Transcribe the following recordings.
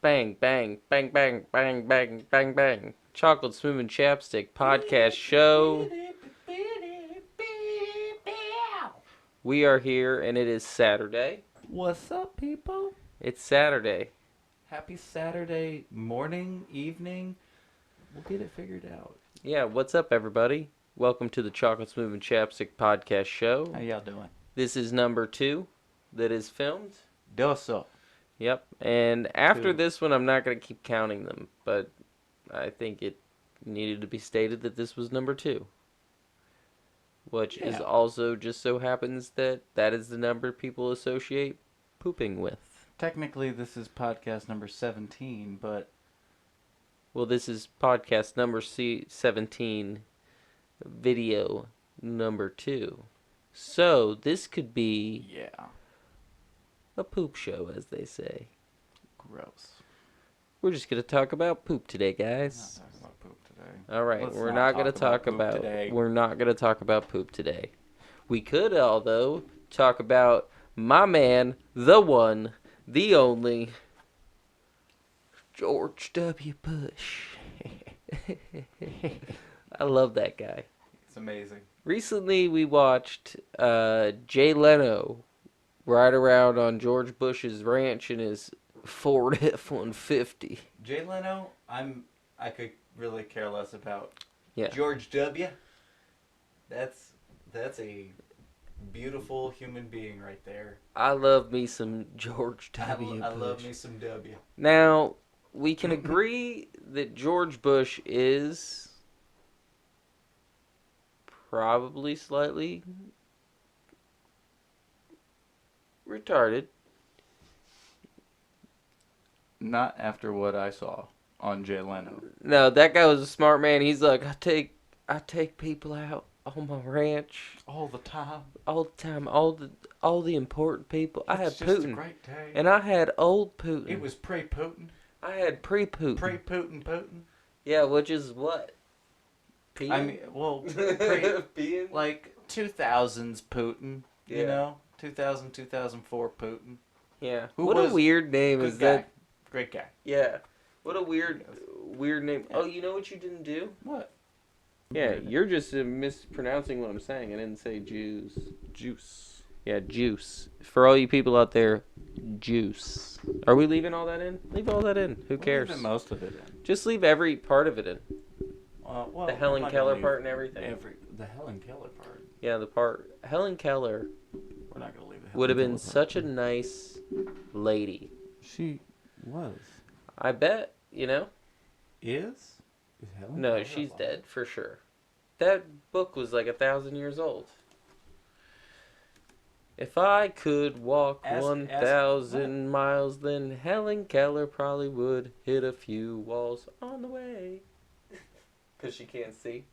Bang, bang, bang, bang, bang, bang, bang, bang. Chocolate Smoov and Chapsticc podcast show. We are here and it is Saturday. What's up, people? It's Saturday. Happy Saturday morning, evening. We'll get it figured out. Yeah, what's up, everybody? Welcome to the Chocolate Smoov and Chapsticc podcast show. How y'all doing? This is number 2 that is filmed. Doso. Yep, and after 2. this one, I'm not going to keep counting them, but I think it needed to be stated that this was number 2. Which is also just so happens that is the number people associate pooping with. Technically, this is podcast number 17, but... Well, this is podcast number 17, video number 2. So, this could be... Yeah. A poop show, as they say. Gross. We're just going to talk about poop today, guys. We're not talking about poop today. All right, Let's we're not not going to talk talk about about poop today. we're not going to talk about poop today. We could, although, talk about my man, the one, the only, George W. Bush. I love that guy. It's amazing. Recently, we watched Jay Leno ride around on George Bush's ranch in his Ford F-150. Jay Leno, I could really care less about. Yeah. George W. That's a beautiful human being right there. I love me some George W. I Bush. love me some W. Now, we can agree that George Bush is probably slightly retarded. Not after what I saw on Jay Leno. No, that guy was a smart man. He's like, I take people out on my ranch All the time. all the time, all the important people. I had It's just a Putin, great day. and I had old Putin. It was pre-Putin. I had pre-Putin. Pre-Putin. Yeah, which is what? Peeing? I mean, well, Peeing? like 2000s Putin. Yeah. You know, 2000, 2004 Putin. Yeah. Who What was a weird name Good is guy. that? Great guy. Yeah. What a weird name. Yeah. Oh, you know what you didn't do? What? Yeah, you're just mispronouncing what I'm saying. I didn't say Jews. Juice. Yeah, juice. For all you people out there, juice. Are we leaving all that in? Leave all that in. Who cares? We're leaving most of it in. Just leave every part of it in. Well, The Helen I'm not Keller gonna leave part and everything. The Helen Keller part. Yeah, the part. Helen Keller We're not gonna leave the Helen would have been Keller such a part. nice lady. She was. I bet, you know? Is Helen No, Keller she's alive? dead, for sure. That book was like 1,000 years old. If I could walk Ask- 1,000 miles, then Helen Keller probably would hit a few walls on the way. Because she can't see.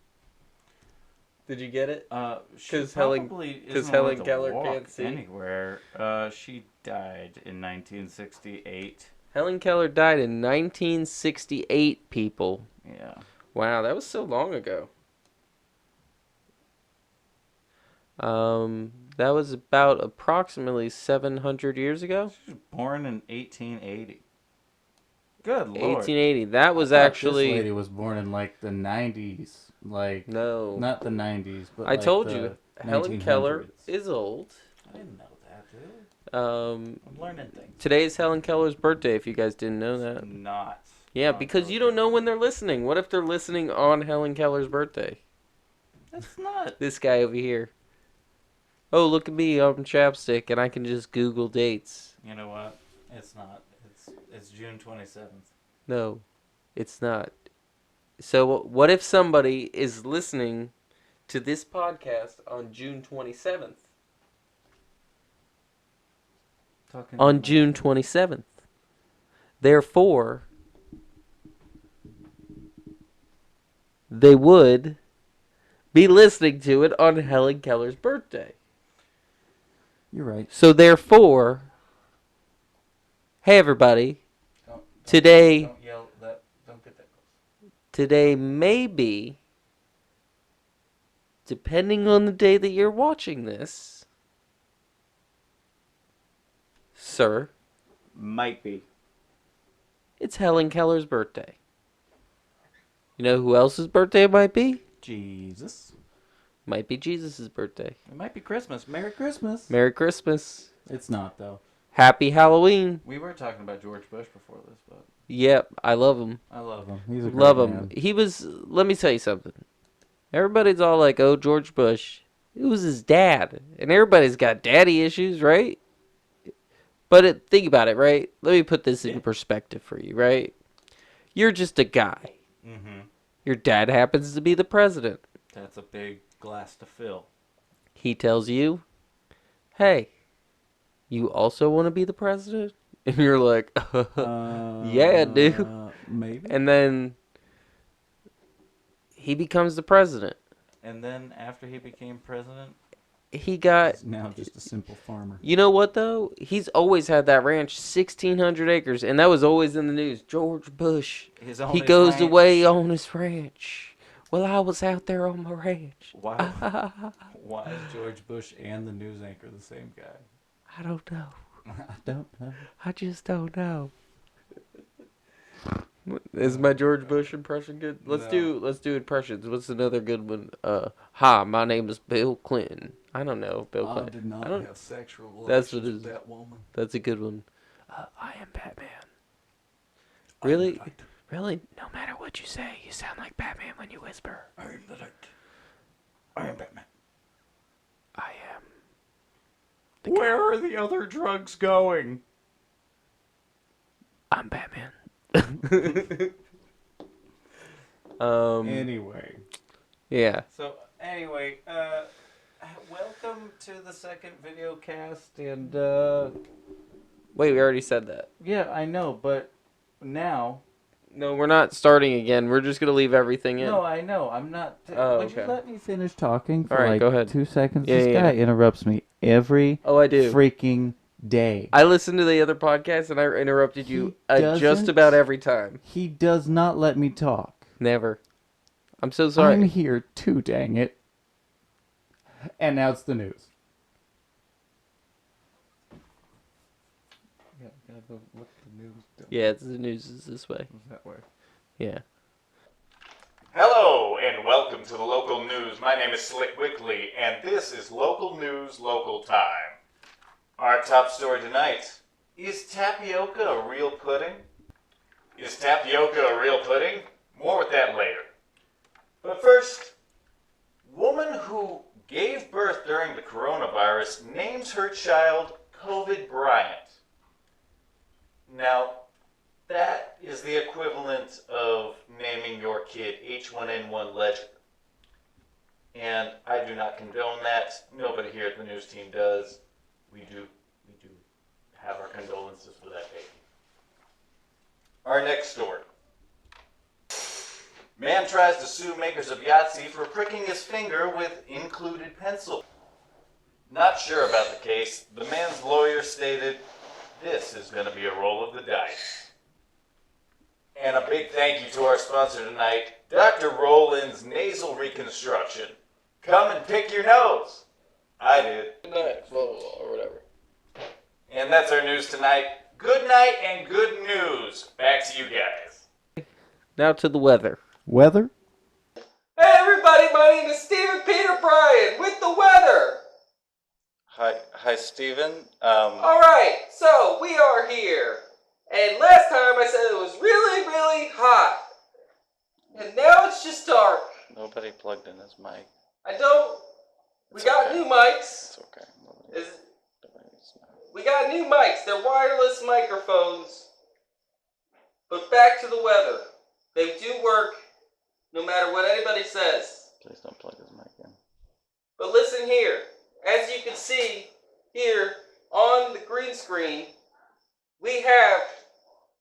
Did you get it? Because Helen Keller walk can't see? anywhere. She died in 1968. Helen Keller died in 1968, people. Yeah. Wow, that was so long ago. That was about approximately 700 years ago. She was born in 1880. Good lord. 1880. That was I thought actually this lady was born in like the 90s, like no. not the 90s, but I like told the you, Helen Keller 1900s. is old. I didn't know that, dude. Um, I'm learning things. Today's Helen Keller's birthday. If you guys didn't know that. Not. Yeah, not because you okay. don't know when they're listening. What if they're listening on Helen Keller's birthday? That's not. This guy over here. Oh, look at me, I'm Chapsticc, and I can just Google dates. You know what? It's not. It's June 27th. No, it's not. So, what if somebody is listening to this podcast on June 27th? On June 27th. Therefore, they would be listening to it on Helen Keller's birthday. You're right. So therefore, hey everybody, today Don't yell. Don't get that close. today may be, depending on the day that you're watching this, sir, Might be. It's Helen Keller's birthday. You know who else's birthday it might be? Jesus. Might be Jesus' birthday. It might be Christmas. Merry Christmas. Merry Christmas. It's not, though. Happy Halloween. We were talking about George Bush before this, but Yep, I love him. I love him. He's a great Love him. man. He was, let me tell you something. Everybody's all like, oh, George Bush. It was his dad. And everybody's got daddy issues, right? But think about it, right? Let me put this in perspective for you, right? You're just a guy. mm-hmm. Your dad happens to be the president. That's a big glass to fill. He tells you, hey, you also want to be the president? And you're like, yeah, dude. Maybe. And then he becomes the president. And then after he became president, He got... He's now just a simple farmer. You know what, though? He's always had that ranch, 1,600 acres, and that was always in the news. George Bush, he goes ranch. away on his ranch. Well, I was out there on my ranch. Why is George Bush and the news anchor the same guy? I don't know. I don't know. I just don't know. Is my George Bush impression good? Let's do impressions. What's another good one? Hi, my name is Bill Clinton. I don't know Bill I Clinton. did not I don't- have sexual That's relations what it with is. that woman. That's a good one. I am Batman. Really? I'm the light. Really? No matter what you say, you sound like Batman when you whisper. I am the light. I am Batman. I am. Where are the other drugs going? I'm Batman. Anyway. Yeah. So anyway, welcome to the second video cast, and Wait, we already said that. yeah, I know, but now. No, we're not starting again. We're just gonna leave everything in. No, I know. I'm not. Oh, would okay. you let me finish talking for All right, like go ahead. 2 seconds? Yeah, This yeah, guy yeah. interrupts me every Oh, I do. freaking day. I listened to the other podcast and I interrupted you just doesn't- about every time. He does not let me talk. Never. I'm so sorry. I'm here too, dang it. And now it's the news. What's the news doing? Yeah, the news is this way. That way. Yeah. Hello and welcome to the local news. My name is Slick Wickley and this is local news, local time. Our top story tonight, is tapioca a real pudding? Is tapioca a real pudding? More with that later. But first, woman who gave birth during the coronavirus names her child COVID Bryant. Now, that is the equivalent of naming your kid H1N1 Ledger. And I do not condone that. Nobody here at the news team does. We do have our condolences for that baby. Our next story. Man tries to sue makers of Yahtzee for pricking his finger with included pencil. Not sure about the case. The man's lawyer stated, this is going to be a roll of the dice. And a big thank you to our sponsor tonight, Dr. Roland's Nasal Reconstruction. Come and pick your nose. I did. Or whatever. And that's our news tonight. Good night and good news. Back to you guys. Now to the weather. Weather? Hey everybody, my name is Stephen Peter Bryan with the weather. Hi, Steven. Alright, so we are here. And last time I said it was really, really hot. And now it's just dark. Nobody plugged in his mic. We got new mics. It's okay. We got new mics. They're wireless microphones. But back to the weather. They do work no matter what anybody says. Please don't plug his mic in. But listen here. As you can see here on the green screen, we have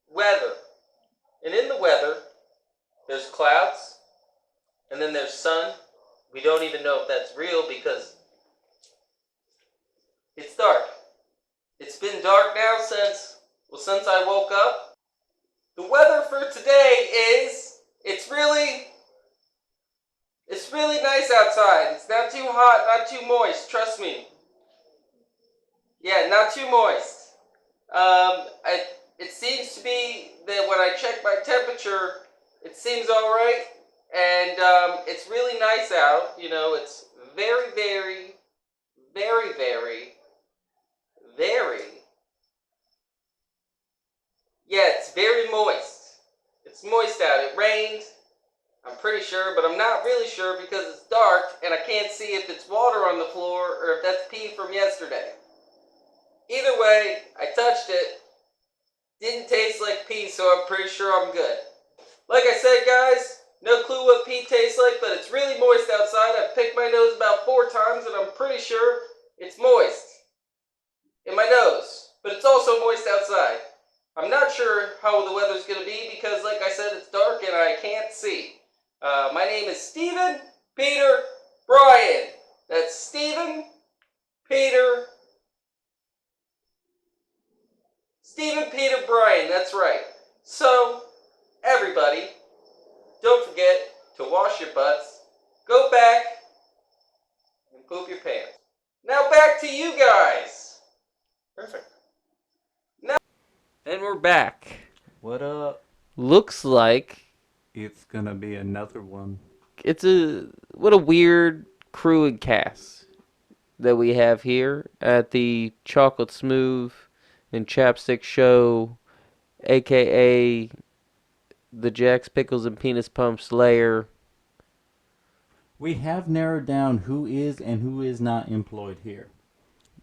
weather. And in the weather, there's clouds, and then there's sun. We don't even know if that's real because it's dark. It's been dark now since I woke up. The weather for today is, it's really nice outside. It's not too hot, not too moist, trust me. Yeah, not too moist. it seems to be that when I check my temperature, it seems all right, and it's really nice out. You know, it's very, very, very, very, very. Yeah, it's very moist. It's moist out. It rained. I'm pretty sure, but I'm not really sure because it's dark and I can't see if it's water on the floor or if that's pee from yesterday. Either way, I touched it. Didn't taste like pee, so I'm pretty sure I'm good. Like I said, guys, no clue what pee tastes like, but it's really moist outside. I've picked my nose about 4 times and I'm pretty sure it's moist in my nose, but it's also moist outside. I'm not sure how the weather's going to be because, like I said, it's dark and I can't see. My name is Stephen Peter Bryan. That's Stephen Peter Bryan. That's right. So, everybody, don't forget to wash your butts, go back, and poop your pants. Now back to you guys. Perfect. And we're back. What up? Looks like It's gonna be another one. what a weird crew and cast that we have here at the Chocolate Smoov and Chappsticc show, aka the Jack's Pickles and Penis Pumps layer. We have narrowed down who is and who is not employed here.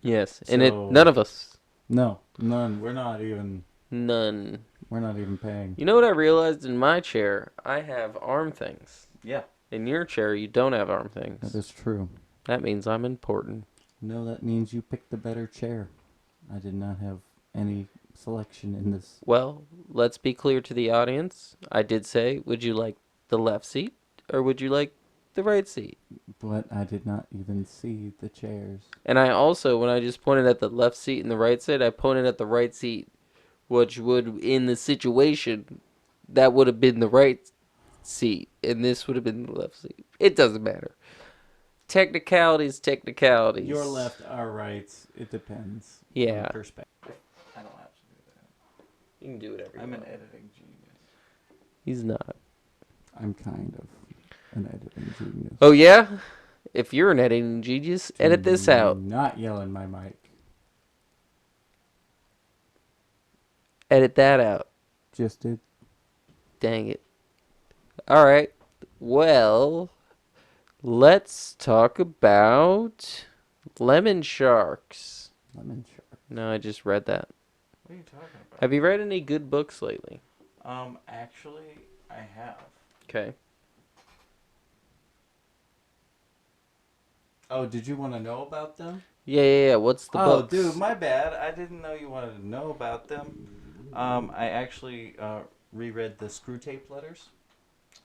Yes, So- and none of us. No, none. We're not even None. paying. You know what I realized in my chair? I have arm things. Yeah. In your chair, you don't have arm That things. is true. That means I'm important. No, that means you picked the better chair. I did not have any selection in this. Well, let's be clear to the audience. I did say, would you like the left seat or would you like the right seat? But I did not even see the chairs. And I also, when I just pointed at the left seat and the right seat, I pointed at the right seat, which would, in the situation, that would have been the right seat, and this would have been the left seat. It doesn't matter. Technicalities. Your left, our right. It depends. Yeah. On perspective. I don't have to do that. You can do whatever you I'm an want. editing genius. He's not. I'm kind of an editing genius. Oh, yeah? If you're an editing genius, edit this out. Not yell in my mic. Edit that out. Just did. Dang it. Alright. Well, let's talk about lemon sharks. Lemon shark. No, I just read that. What are you talking about? Have you read any good books lately? Actually, I have. Okay. Oh, did you want to know about them? Yeah. What's the Oh, books? dude, my bad. I didn't know you wanted to know about them. I actually reread the Screw Tape Letters.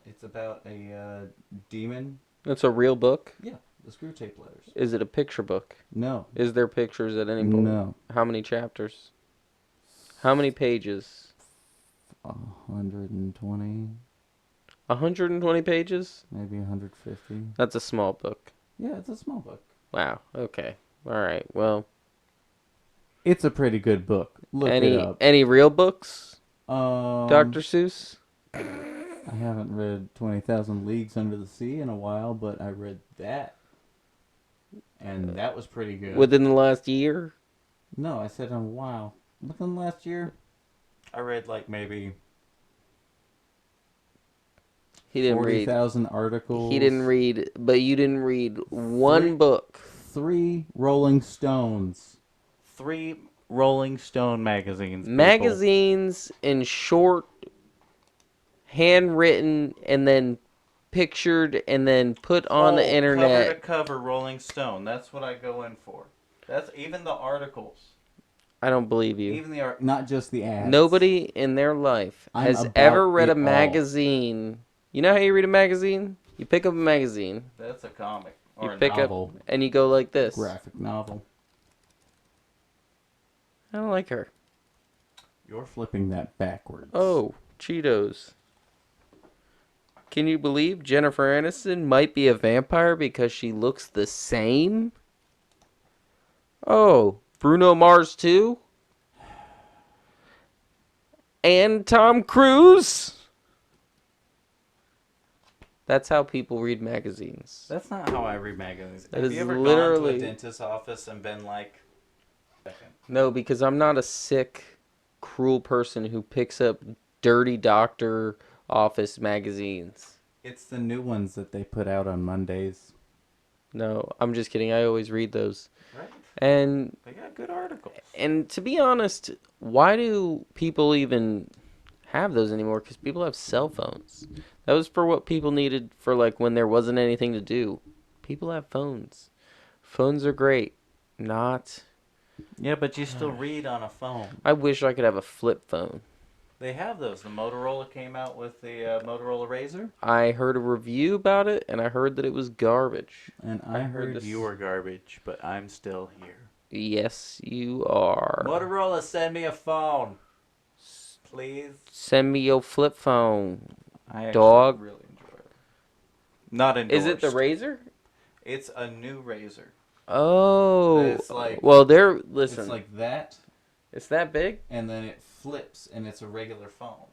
It's about a demon. That's a real book? Yeah, the Screw Tape Letters. Is it a picture book? No. Is there pictures at any point? No. How many chapters? How many pages? 120, 120 pages? maybe 150. That's a small book. Yeah, it's a small book. Wow. Okay. All right. Well, It's a pretty good book. Look it up. any real books? Um, Dr. Seuss? I haven't read 20,000 Leagues Under the Sea in a while, but I read that. And that was pretty good. Within the last year? No, I said in a while. Within last year, I read like maybe. He didn't read. 40,000 articles. He didn't read, but you didn't read one Three- book. 3 Rolling Stones. 3 Rolling Stone magazines. people. Magazines in short, handwritten, and then pictured, and then put on the Cover to internet. cover Rolling Stone. That's what I go in for. That's even the articles. I don't believe you. Even the art. Not just the ads. Nobody in their life I'm has about ever read it a all. magazine. You know how you read a magazine? You pick up a magazine, That's a comic you or a pick novel. up, and you go like this. Graphic novel. I don't like her. You're flipping that backwards. Oh, Cheetos. Can you believe Jennifer Aniston might be a vampire because she looks the same? Oh, Bruno Mars too? and Tom Cruise. That's how people read magazines. That's not how I read magazines. That Have is you ever gone literally- to a dentist's office and been like, No, because I'm not a sick, cruel person who picks up dirty doctor office magazines. It's the new ones that they put out on Mondays. No, I'm just kidding. I always read those. right? And They got good articles. to be honest, why do people even have those anymore? Because people have cell phones. That was for what people needed for like when there wasn't anything to do. People have phones. Phones are great. Not. Yeah, but you still read on a phone. I wish I could have a flip phone. They have those. The Motorola came out with the Motorola Razr. I heard a review about it, and I heard that it was garbage. And I heard this- you were garbage, but I'm still here. Yes, you are. Motorola, send me a phone, please. Send me your flip phone. I actually Dog. really enjoy it. Not endorsed. Is it the Razor? It's a new Razr. Oh. It's like- well, listen. It's like that, It's that big? and then it flips, and it's a regular phone.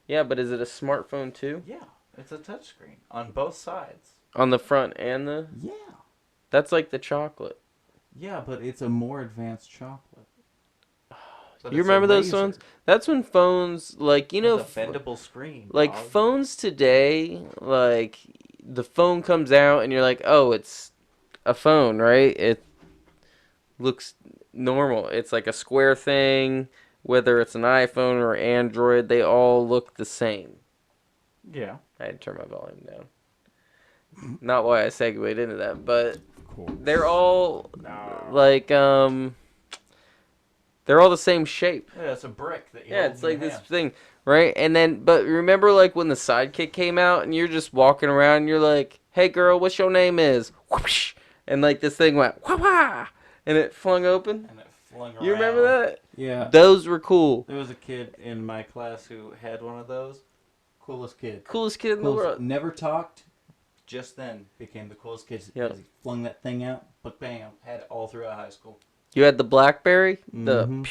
Yeah, but is it a smartphone too? Yeah, it's a touchscreen on both sides. On the front and the... Yeah. That's like the chocolate. Yeah, but it's a more advanced chocolate. But You it's a remember those Razr. phones? That's when phones, like, you know... It's a bendable screen. like, dog. phones today, like, the phone comes out and you're like, oh, it's a phone, right? It looks normal. It's like a square thing. Whether it's an iPhone or Android, they all look the same. Yeah. I had to turn my volume down. Not why I segued into that, but Of course. they're all like they're all the same shape. Yeah, it's a brick that you Yeah, hold it's in like your this hand. thing, right? And then, but remember, like when the Sidekick came out, and you're just walking around, and you're like, "Hey, girl, what's your name?" Is whoosh, and like this thing went wah wah, and it flung open. And it flung around. You remember that? Yeah. Those were cool. There was a kid in my class who had one of those. Coolest kid. Coolest kid in the Coolest- world. Never talked. Just then. Became the coolest kid. Yep. He flung that thing out, but bam, had it all throughout high school. You had the BlackBerry, the Mhm.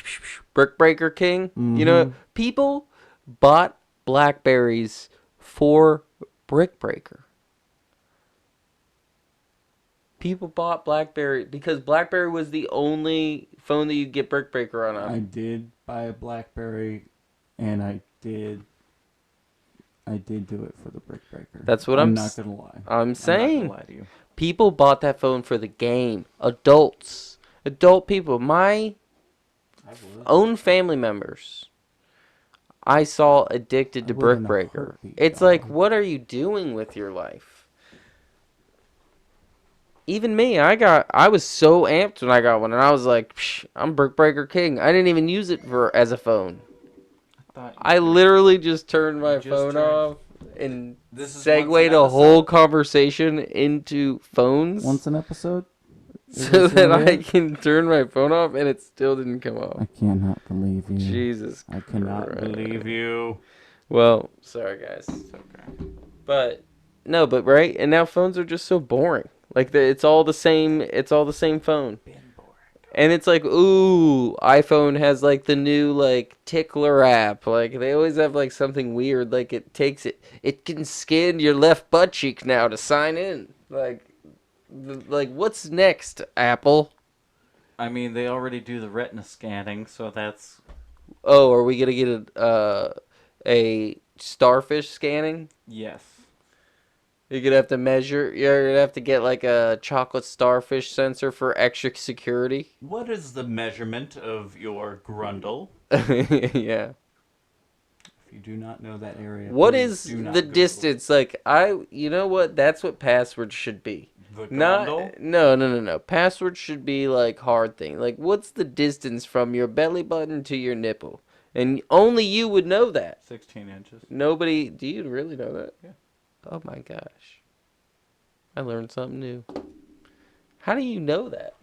Brick Breaker King. You know, Mhm. people bought Blackberries for Brick Breaker. People bought BlackBerry because BlackBerry was the only phone that you get Brick Breaker on. I did buy a BlackBerry, and I did do it for the brick breaker. That's what I'm I'm not s- gonna lie. I'm saying. I'm not gonna lie to you. People bought that phone for the game. Adults. Adult people. My I would. own family members I saw addicted to I would Brick in a Breaker. heartbeat, It's dog. like, what are you doing with your life? Even me, I was so amped when I got one, and I was like, Psh, I'm Brick Breaker King. I didn't even use it as a phone. I literally just turned my just phone turned- off and This is once segued an a whole episode. conversation into phones Once an episode. Is so this that what I it is? can turn my phone off, and it still didn't come off. I cannot believe you. Jesus. I cannot Christ. Believe you. Well, sorry guys. It's okay. But no, but right, and now phones are just so boring. Like it's all the same. It's all the same phone, Been boring. and it's like, ooh, iPhone has like the new like tickler app. Like they always have like something weird. Like it can scan your left butt cheek now to sign in. Like what's next, Apple? I mean, they already do the retina scanning, so that's... Oh, are we gonna get a starfish scanning? Yes. You're gonna have to measure. You're gonna have to get like a chocolate starfish sensor for extra security. What is the measurement of your grundle? Yeah. If you do not know that area, What please is do not the Google. distance? Like you know what? That's what passwords should be. The grundle? No. Passwords should be like hard thing. Like what's the distance from your belly button to your nipple? And only you would know that. 16 inches. Nobody. Do you really know that? Yeah. Oh my gosh. I learned something new. How do you know that?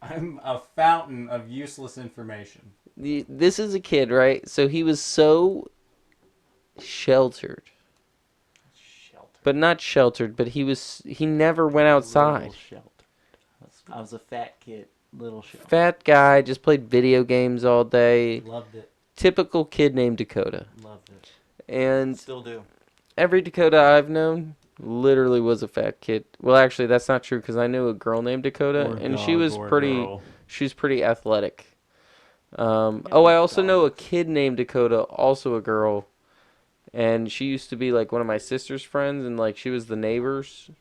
I'm a fountain of useless information. This is a kid, right? So he was so sheltered. Shelter. But not sheltered, but he never went outside. Little shelter. I was a fat kid. Little shelter. Fat guy, just played video games all day. Loved it. typical kid named Dakota. Loved it. And Still do. every Dakota I've known literally was a fat kid. Well, actually, that's not true because I knew a girl named Dakota, Or a and dog she was or a pretty. girl. She was pretty athletic. Yeah, I also know a dogs. kid named Dakota, also a girl, and she used to be like one of my sister's friends, and like she was the neighbors.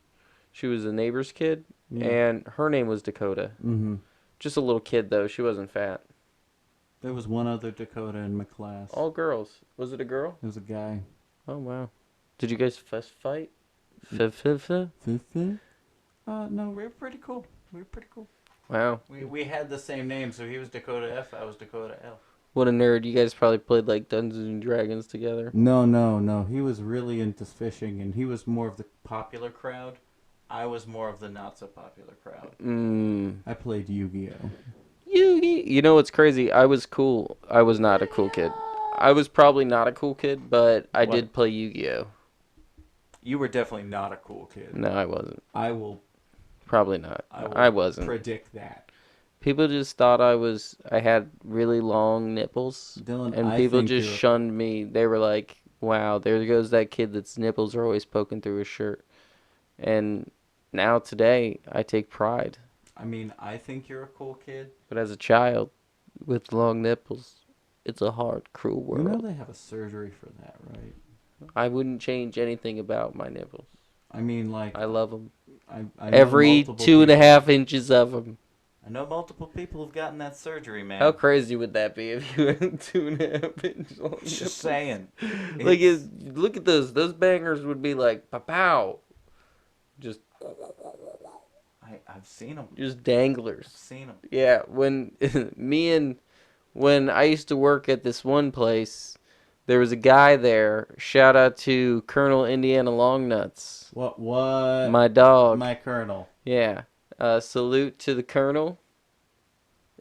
She was the neighbor's kid, Yeah. and her name was Dakota. Mm-hmm. Just a little kid though. She wasn't fat. There was one other Dakota in my class. All girls. Was it a girl? It was a guy. Oh wow. Did you guys fist fight? No, we were pretty cool. Wow. We had the same name, so he was Dakota F, I was Dakota L. What a nerd. You guys probably played like Dungeons and Dragons together. No. He was really into fishing, and he was more of the... Popular crowd. I was more of the not so popular crowd. I played Yu-Gi-Oh! You know what's crazy? I was cool. I was not a cool kid. I was probably not a cool kid, but I What? did play Yu-Gi-Oh! You were definitely not a cool kid. No, I wasn't. I will Probably not. will I wasn't. predict that. People just thought I had really long nipples. Dylan, And I people think just you're- shunned me. They were like, wow, there goes that kid that's nipples are always poking through his shirt. And now today, I take pride. I mean, I think you're a cool kid. But as a child with long nipples, it's a hard, cruel world. You know they have a surgery for that, right? I wouldn't change anything about my nipples. I mean, like... I love them. I know Every multiple 2.5 inches of them. I know multiple people who've gotten that surgery, man. How crazy would that be if you had 2.5 inch long nipples? Just saying. Like, look at those. Those bangers would be like, pow. Just I've seen them. just danglers. Seen them. Yeah, when when I used to work at this one place, there was a guy there. Shout out to Colonel Indiana Longnuts, What? my dog. My colonel. Yeah. Salute to the Colonel,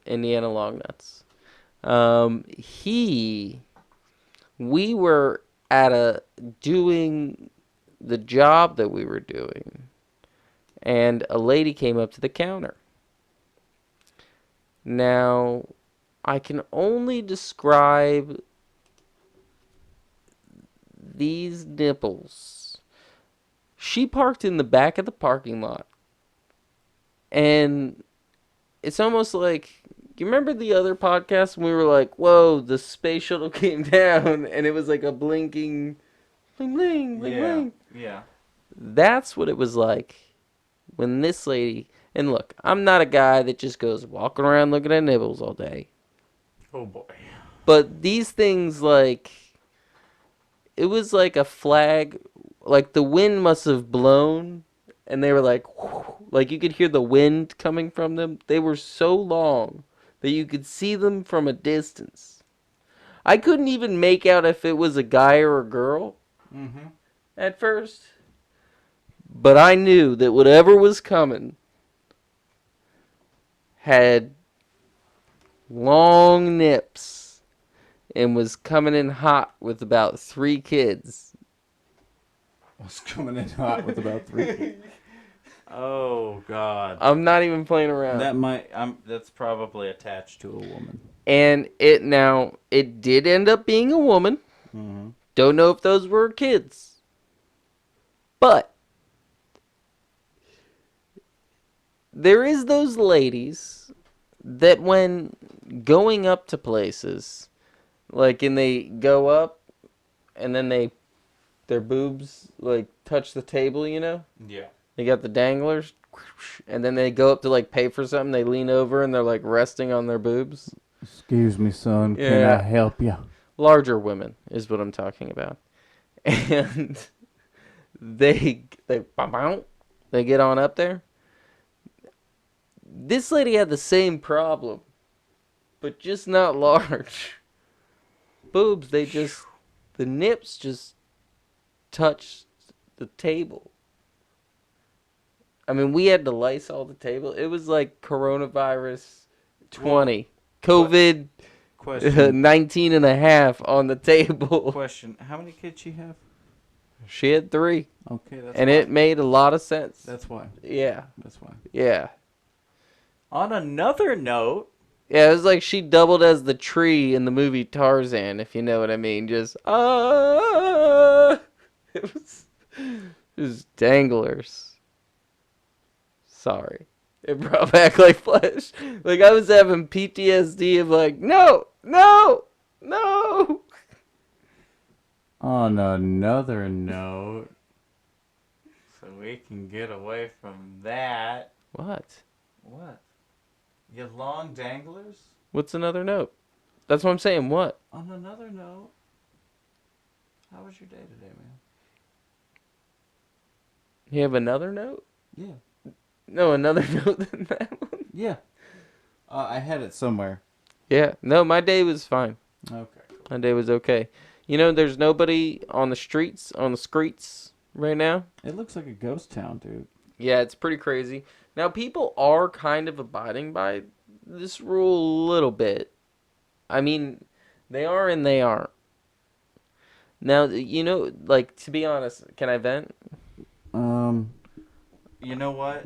Indiana Longnuts. We were doing the job that we were doing, and a lady came up to the counter. Now, I can only describe these nipples. She parked in the back of the parking lot. And it's almost like, you remember the other podcast when we were like, whoa, the space shuttle came down and it was like a blinking, bling, bling, bling, bling. Yeah. That's what it was like when this lady, and look, I'm not a guy that just goes walking around looking at nipples all day. Oh boy. But these things, like, it was like a flag, like the wind must have blown, and they were like, whoo, like you could hear the wind coming from them. They were so long that you could see them from a distance. I couldn't even make out if it was a guy or a girl at first. But I knew that whatever was coming had long nips and was coming in hot with about 3 kids. I was coming in hot with about 3. Oh God. I'm not even playing around. That's probably attached to a woman. And it did end up being a woman. Mm-hmm. Don't know if those were kids. But there is those ladies that when going up to places, like, and they go up and then their boobs like touch the table, you know? Yeah. They got the danglers, and then they go up to like pay for something, they lean over and they're like resting on their boobs. Excuse me, son. Can Yeah. I help you? Larger women is what I'm talking about. And they get on up there. This lady had the same problem, but just not large. Boobs, the nips just touched the table. I mean, we had to Lysol the table. It was like coronavirus 20. COVID Question. 19 and a half on the table. Question. How many kids she have? She had 3. Okay, that's And why. it made a lot of sense. That's why. Yeah. That's why. Yeah. On another note, Yeah, it was like she doubled as the tree in the movie Tarzan, if you know what I mean. Just it was danglers. Sorry. It brought back like flesh. Like I was having PTSD of like, no, no, no. On another note, so we can get away from that. What? What? You long danglers? What's another note? That's what I'm saying. What? On another note, how was your day today, man? You have another note? Yeah. No, another note than that one. Yeah. I had it somewhere. Yeah. No, my day was fine. Okay. My day was okay. You know, there's nobody on the streets, right now. It looks like a ghost town, dude. Yeah, it's pretty crazy. Now, people are kind of abiding by this rule a little bit. I mean, they are and they aren't. Now, you know, like, to be honest, can I vent? You know what?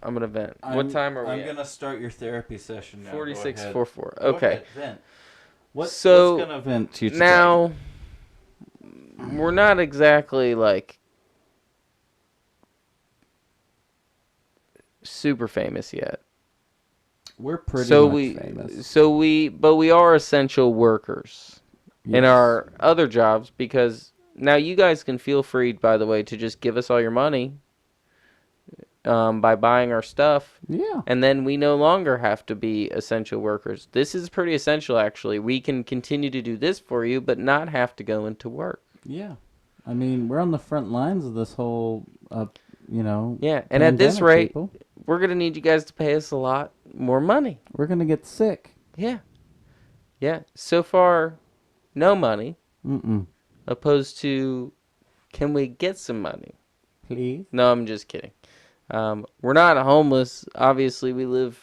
I'm going to vent. What time are we I'm at? going to start your therapy session now. 46:44. Go Okay. ahead, vent. So, what's going to vent you today? Now, we're not exactly, like, super famous yet. We're pretty much famous. But we are essential workers in Yes. our other jobs because now you guys can feel free, by the way, to just give us all your money by buying our stuff. Yeah. And then we no longer have to be essential workers. This is pretty essential, actually. We can continue to do this for you, but not have to go into work. Yeah. I mean, we're on the front lines of this whole, Yeah, and at this pandemic, rate, people. we're going to need you guys to pay us a lot more money. We're going to get sick. Yeah. Yeah. So far, no money. Mm-mm. Opposed to, can we get some money? Please? No, I'm just kidding. We're not homeless. Obviously, we live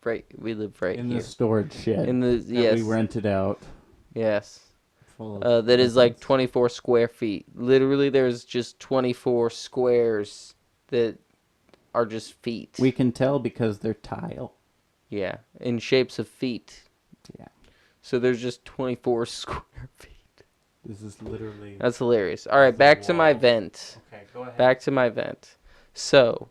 right In here. the storage shed In the that we rented out. Yes. Full of That is like presents. 24 square feet. Literally, there's just 24 squares that are just feet. We can tell because they're tile. Yeah, in shapes of feet. Yeah. So there's just 24 square feet. This is literally... That's hilarious. All right, back to my vent. Okay, go ahead. Back to my vent. So,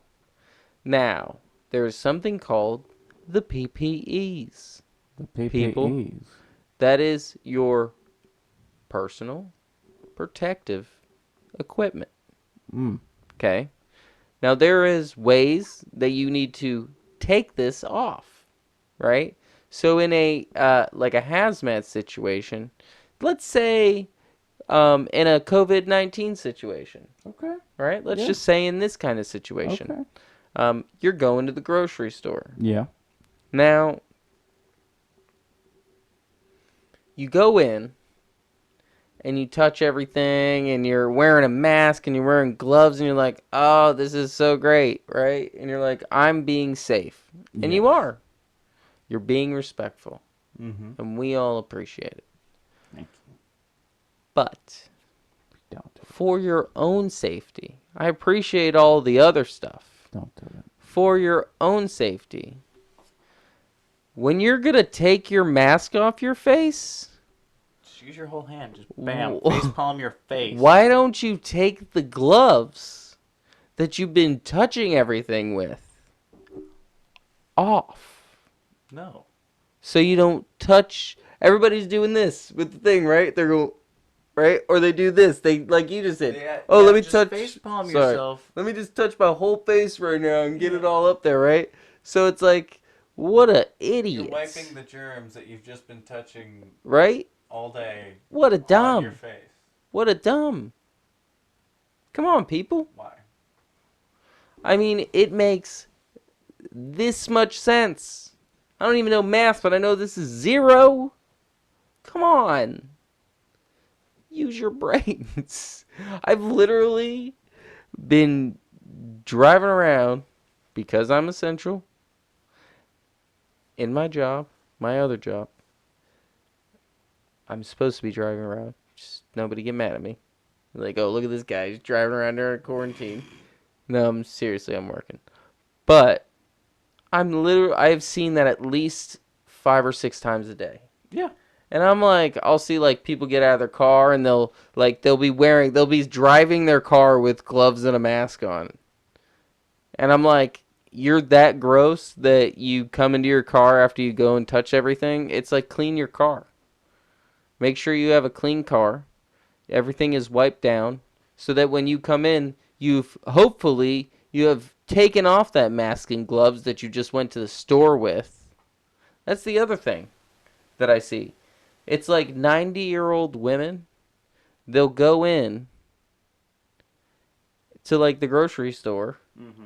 now, there is something called the PPEs. The PPEs. People. That is your personal protective equipment. Okay? Now, there is ways that you need to take this off, right? So, in a like a hazmat situation, let's say in a COVID-19 situation, Okay. right? Let's just say in this kind of situation, you're going to the grocery store. Yeah. Now, you go in and you touch everything and you're wearing a mask and you're wearing gloves and you're like, oh, this is so great, right? And you're like, I'm being safe. And you are. You're being respectful. Mm-hmm. And we all appreciate it. Thank you. But Don't do for your own safety, I appreciate all the other stuff. Don't do it. For your own safety, when you're going to take your mask off your face, Just use your whole hand. Just bam. Wh- Face palm your face. why don't you take the gloves that you've been touching everything with off? No. So you don't touch. Everybody's doing this with the thing, right? They're going, right? Or they do this. They, like you just said. Let me just touch. face palm Sorry. yourself. Let me just touch my whole face right now and get it all up there, right? So it's like, what a idiot. You're wiping the germs that you've just been touching right? all day What a on dumb. your face. What a dumb. Come on, people. Why? I mean, it makes this much sense. I don't even know math, but I know this is zero. Come on. Use your brains. I've literally been driving around because I'm essential in my job, my other job. I'm supposed to be driving around. Just nobody get mad at me. Like, oh, look at this guy. He's driving around during quarantine. No, seriously, I'm working. But I've seen that at least 5 or 6 times a day. Yeah. And I'm like, I'll see like people get out of their car and they'll be driving their car with gloves and a mask on. And I'm like, you're that gross that you come into your car after you go and touch everything? It's like, clean your car. Make sure you have a clean car. Everything is wiped down so that when you come in, you have taken off that mask and gloves that you just went to the store with. That's the other thing that I see. It's like 90-year-old women, they'll go in to like the grocery store. Mm-hmm.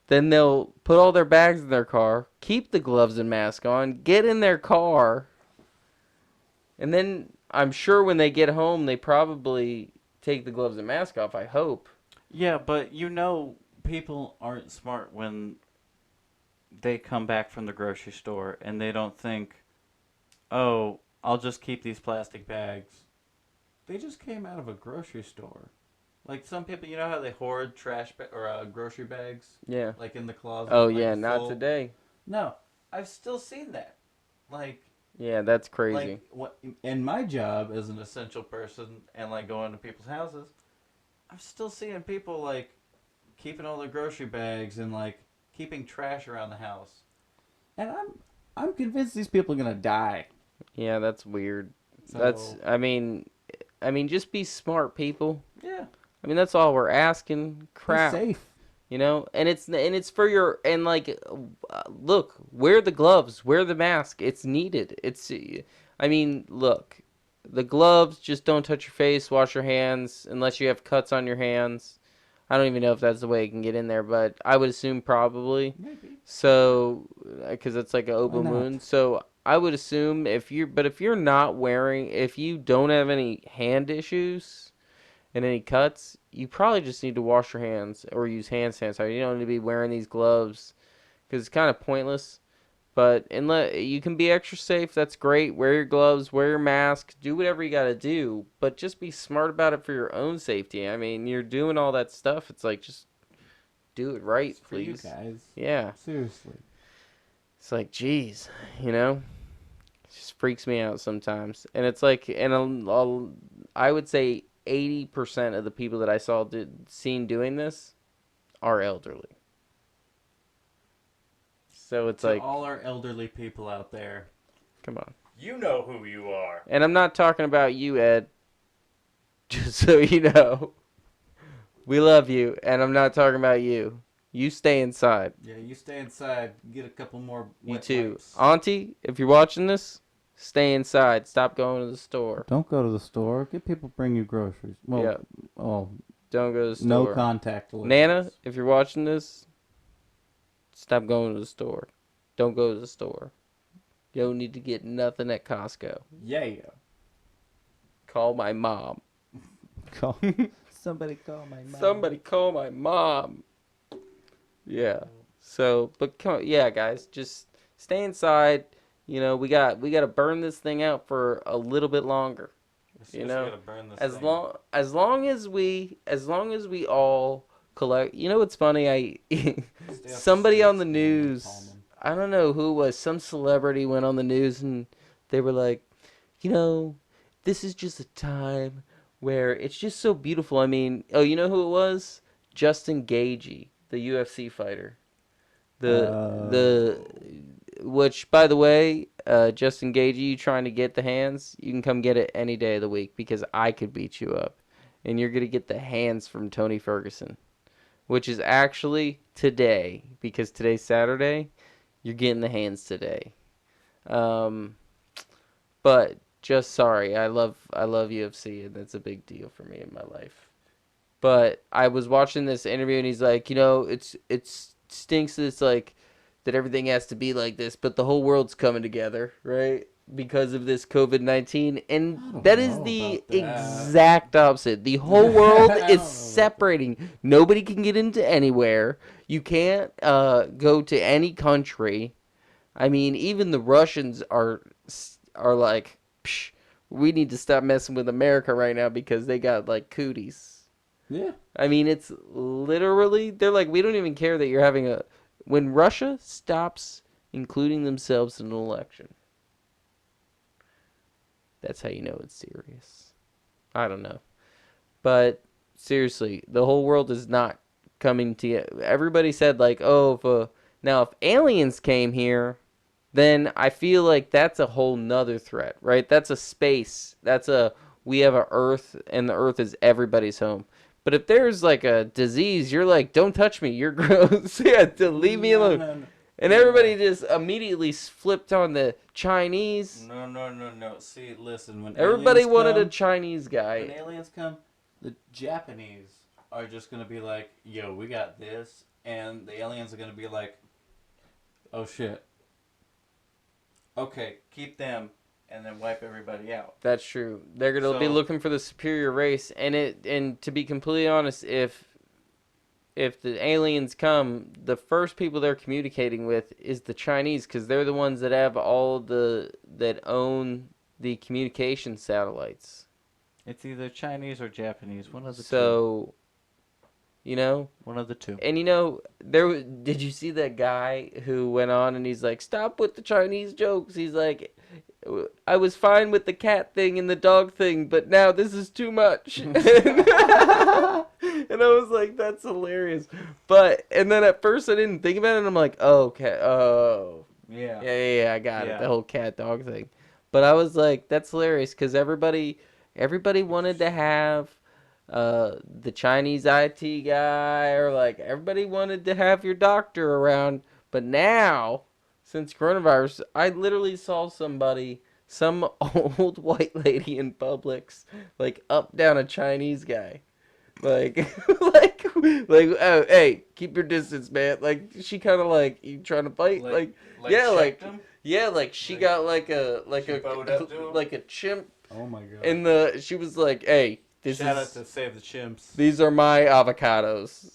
Then they'll put all their bags in their car, keep the gloves and mask on, get in their car, and then I'm sure when they get home, they probably take the gloves and mask off, I hope. Yeah, but people aren't smart when they come back from the grocery store and they don't think, oh, I'll just keep these plastic bags. They just came out of a grocery store. Like some people, you know how they hoard grocery bags, Yeah. like in the closet. Oh, like yeah, not full? today. No, I've still seen that. Like, Yeah, that's crazy. in my job as an essential person and like going to people's houses, I'm still seeing people like keeping all their grocery bags and like keeping trash around the house. And I'm convinced these people are gonna die. Yeah, that's weird. So, I mean, just be smart, people. yeah. I mean, that's all we're asking. Crap. Be safe. You know, and it's for your and like, look, wear the gloves, wear the mask. It's needed. I mean, look, the gloves, just don't touch your face, wash your hands unless you have cuts on your hands. I don't even know if that's the way it can get in there, but I would assume probably. Maybe. So, because it's like an open Why not? wound, so I would assume if you're not wearing, if you don't have any hand issues and any cuts, you probably just need to wash your hands or use hand sanitizer. You don't need to be wearing these gloves because it's kind of pointless. But unless you can be extra safe, that's great. Wear your gloves, wear your mask, do whatever you got to do, but just be smart about it for your own safety. I mean, you're doing all that stuff. It's like, just do it right, It's for you please. guys. Yeah. Seriously. It's like, geez, you know, it just freaks me out sometimes. And it's like, I would say 80% of the people that I seen doing this are elderly. So it's To like, all our elderly people out there, come on. You know who you are. And I'm not talking about you, Ed. Just so you know. We love you, and I'm not talking about you. You stay inside. yeah, you stay inside, get a couple more You wet too. wipes. Auntie, if you're watching this, stay inside. Stop going to the store. Don't go to the store. Get people to bring you groceries. Well, Yeah. oh, Don't go to the store. no contact deliveries. Nana, if you're watching this, stop going to the store. Don't go to the store. You don't need to get nothing at Costco. Yeah. Call my mom. Call. Somebody call my mom. Somebody call my mom. Yeah. So, but yeah, guys, just stay inside. You know, we got to burn this thing out for a little bit longer. You know, as long as we all collect. You know what's funny? Somebody on the news, I don't know who it was, some celebrity went on the news and they were like, you know, this is just a time where it's just so beautiful. I mean, oh, you know who it was? Justin Gaethje, the UFC fighter. Which, by the way, Justin Gaethje, you trying to get the hands, you can come get it any day of the week because I could beat you up. And you're going to get the hands from Tony Ferguson, which is actually today because today's Saturday. You're getting the hands today. But just sorry, I love UFC, and that's a big deal for me in my life. But I was watching this interview, and he's like, you know, it stinks that it's like that everything has to be like this, but the whole world's coming together, right? Because of this COVID-19, and that is the exact opposite. The whole world is separating. Nobody can get into anywhere. You can't go to any country. I mean, even the Russians are like, psh, we need to stop messing with America right now because they got like cooties. Yeah. I mean, it's literally, they're like, we don't even care that you're having when Russia stops including themselves in an election, that's how you know it's serious. I don't know. But seriously, the whole world is not coming together. Everybody said, like, oh, if aliens came here, then I feel like that's a whole nother threat, right? That's a space. We have a Earth, and the Earth is everybody's home. But if there's like a disease, you're like, don't touch me, you're gross. Yeah, to leave me alone. No. And everybody just immediately flipped on the Chinese. No. See, listen, when Everybody aliens wanted a come, Chinese when guy. aliens come, the Japanese are just gonna be like, "Yo, we got this," and the aliens are gonna be like, "Oh shit, okay, keep them," and then wipe everybody out. That's true. They're gonna be So- looking for the superior race, and to be completely honest, if the aliens come, the first people they're communicating with is the Chinese, because they're the ones that have that own the communication satellites. It's either Chinese or Japanese. One of the two. So, you know, One of the two. and did you see that guy who went on and he's like, stop with the Chinese jokes? He's like, I was fine with the cat thing and the dog thing, but now this is too much. And I was like, that's hilarious. And then at first I didn't think about it, and I'm like, oh, okay, oh. Yeah. Yeah, I got it, Yeah. the whole cat dog thing. But I was like, that's hilarious, because everybody wanted to have the Chinese IT guy, or like everybody wanted to have your doctor around. But now, since coronavirus, I literally saw some old white lady in Publix, like up down a Chinese guy. Like, oh, hey, keep your distance, man. Like, she kind of like, you trying to fight? checked him? Yeah, like she Like, got she bowed up to him? like a chimp. Oh my god. And she was like, hey, Shout out to Save the Chimps. these are my avocados.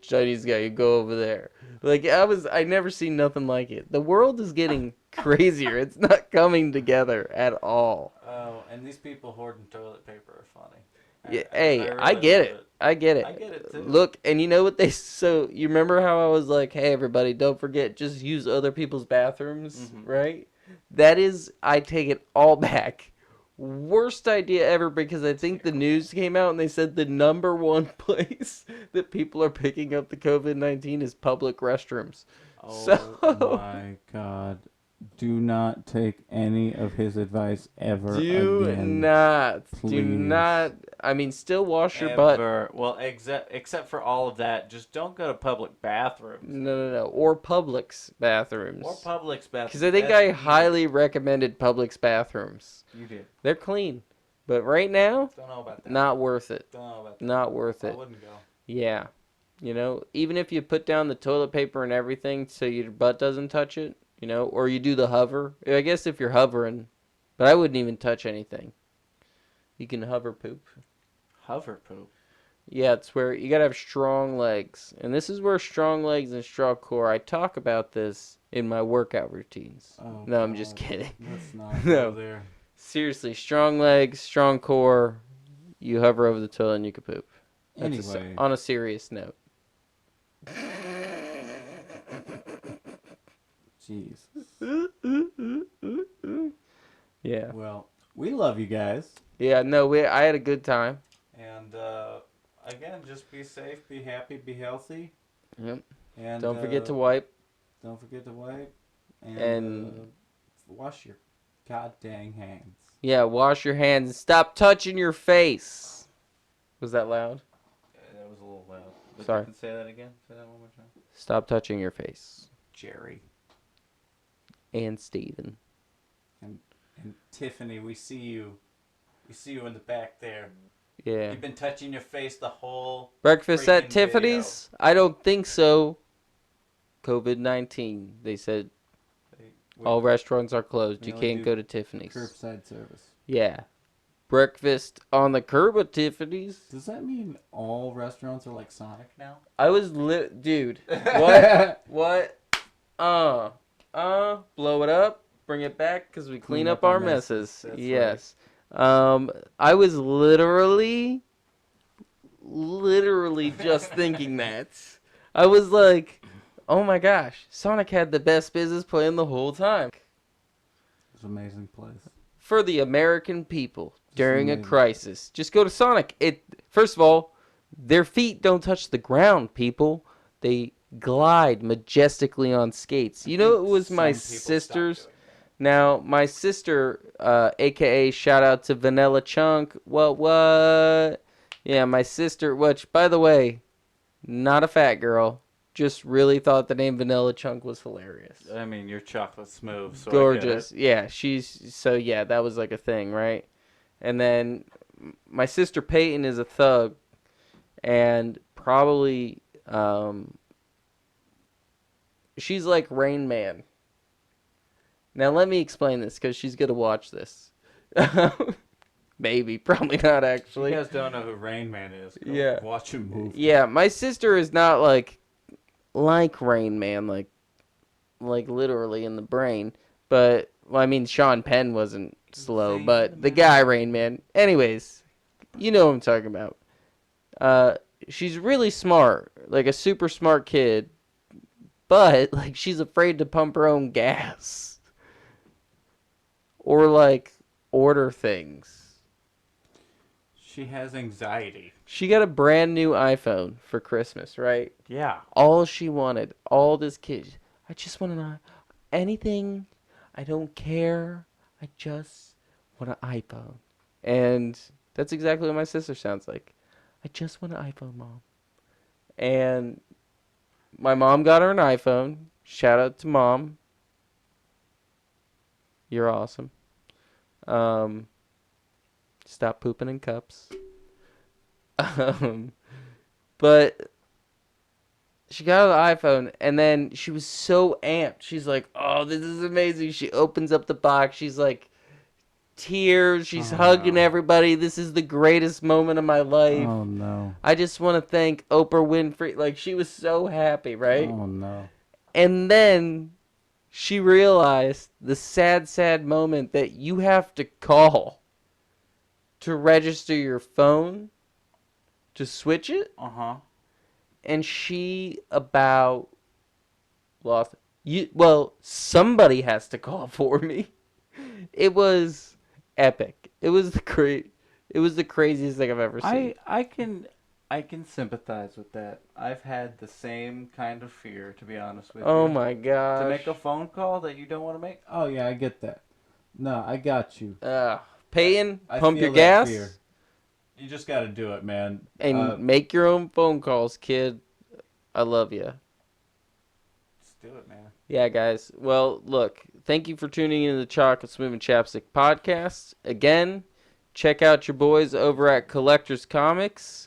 Chinese guy, you go over there. Like, I never seen nothing like it. The world is getting crazier. It's not coming together at all. Oh, and these people hoarding toilet paper are funny. Yeah, really I get love it. I get it. I get it too. Look, and you know what so you remember how I was like, hey, everybody, don't forget, just use other people's bathrooms, right? That is, I take it all back. Worst idea ever, because I think the news came out and they said the number one place that people are picking up the COVID-19 is public restrooms. Oh So- my god. Do not take any of his advice ever Do again. not. Do Please. not. I mean, still wash your butt. Ever. Well, except for all of that, just don't go to public bathrooms. No. Or Publix bathrooms. Or Publix bathrooms. Because I think I highly recommended Publix bathrooms. You did. They're clean. But right now, Don't know about that. not worth it. Don't know about that. Not worth I it. wouldn't go. Yeah. You know, even if you put down the toilet paper and everything so your butt doesn't touch it, you know, or you do the hover. I guess if you're hovering, but I wouldn't even touch anything. You can hover poop. Hover poop. Yeah, it's where you gotta have strong legs. And this is where strong legs and strong core, I talk about this in my workout routines. Oh, No, I'm just God. kidding. Let's not No. go there. Seriously, strong legs, strong core, you hover over the toilet and you can poop. That's Anyway. on a serious note. Jeez. Yeah. Well, we love you guys. Yeah, no, I had a good time. And again, just be safe, be happy, be healthy. Yep. And Don't forget to wipe. Don't forget to wipe. And- wash your goddamn hands. Yeah, wash your hands and stop touching your face. Was that loud? That was a little loud. But Sorry. You can say that again? Say that one more time. Stop touching your face. Jerry. And Steven. And Tiffany, we see you. We see you in the back there. Yeah. You've been touching your face the whole Breakfast at freaking Tiffany's? I don't think so. COVID-19. They said all restaurants are closed. we You only can't do go to Tiffany's. curbside service. Yeah. Breakfast on the curb at Tiffany's. Does that mean all restaurants are like Sonic now? I was dude. What? What? Blow it up, bring it back, because we clean up our messes. That's Yes. I was literally just thinking that. I was like, oh my gosh, Sonic had the best business plan the whole time. It's an amazing place. For the American people during a amazing. crisis. Just go to Sonic. First of all, their feet don't touch the ground, people. They glide majestically on skates. You know, it was my sister's. Now, my sister, aka shout out to Vanilla Chunk. What? Yeah, my sister, which, by the way, not a fat girl. Just really thought the name Vanilla Chunk was hilarious. I mean, you're chocolate smooth, so Gorgeous. I get it. Yeah, yeah, that was like a thing, right? And then my sister Peyton is a thug, and probably she's like Rain Man. Now let me explain this because she's gonna watch this. Maybe, probably not actually. You guys don't know who Rain Man is. Go Yeah. watch him move. Yeah, my sister is not like Rain Man, like literally in the brain. But well, I mean, Sean Penn wasn't slow, but the guy Rain Man. Anyways, you know what I'm talking about. She's really smart, like a super smart kid, but like she's afraid to pump her own gas or like order things. She has anxiety. She got a brand new iPhone for Christmas, right? Yeah. All she wanted, all this kid, I just want to anything. I don't care. I just want an iPhone. And that's exactly what my sister sounds like. I just want an iPhone, Mom. And my mom got her an iPhone. Shout out to Mom. You're awesome. Stop pooping in cups. But she got an iPhone, and then she was so amped. She's like, "Oh, this is amazing!" She opens up the box. She's like, tears. She's hugging everybody. This is the greatest moment of my life. Oh no. I just want to thank Oprah Winfrey. Like, she was so happy, right? Oh no. And then she realized the sad moment that you have to call to register your phone to switch it. And she about lost you. Well, somebody has to call for me. It was epic. It was the craziest thing I've ever seen. I can sympathize with that. I've had the same kind of fear, to be honest with you. Oh my gosh. To make a phone call that you don't want to make? Oh yeah, I get that. No, I got you. Paying, I pump feel your that gas. fear. You just got to do it, man. And make your own phone calls, kid. I love you. Just do it, man. Yeah, guys. Well, look, thank you for tuning in to the Chocolate Smoov and Chapsticc podcast. Again, check out your boys over at Collectors Comics.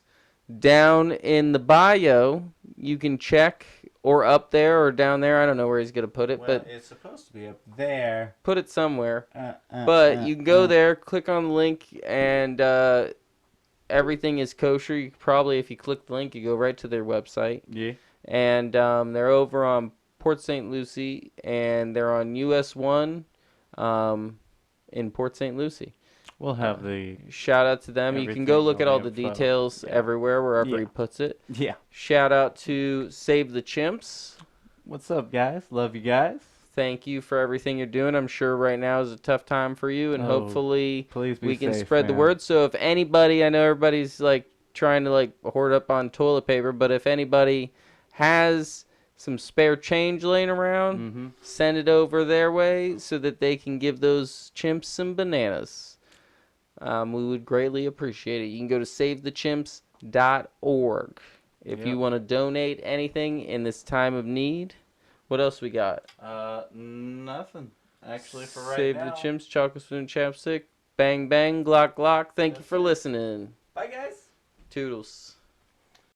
Down in the bio, you can check, or up there, or down there. I don't know where he's going to put it, Well, but it's supposed to be up there. put it somewhere. But you can go there, click on the link, and everything is kosher. You probably, if you click the link, you go right to their website. Yeah. And they're over on Port St. Lucie, and they're on US 1 in Port St. Lucie. We'll have the Shout out to them. You can go everything, look at all all the the info. details Yeah. everywhere, wherever Yeah. he puts it. yeah. Shout out to Save the Chimps. What's up, guys? Love you guys. Thank you for everything you're doing. I'm sure right now is a tough time for you, and Oh, hopefully Please be we can safe, spread the man. word. So if anybody, I know everybody's like trying to like hoard up on toilet paper, but if anybody has some spare change laying around, send it over their way so that they can give those chimps some bananas. We would greatly appreciate it. You can go to savethechimps.org if you want to donate anything in this time of need. What else we got? Nothing. Actually, for right Save now. the Chimps, Chocolate Spoon, Chapstick. Bang, bang, glock, glock. Thank you for listening. Bye, guys. Toodles.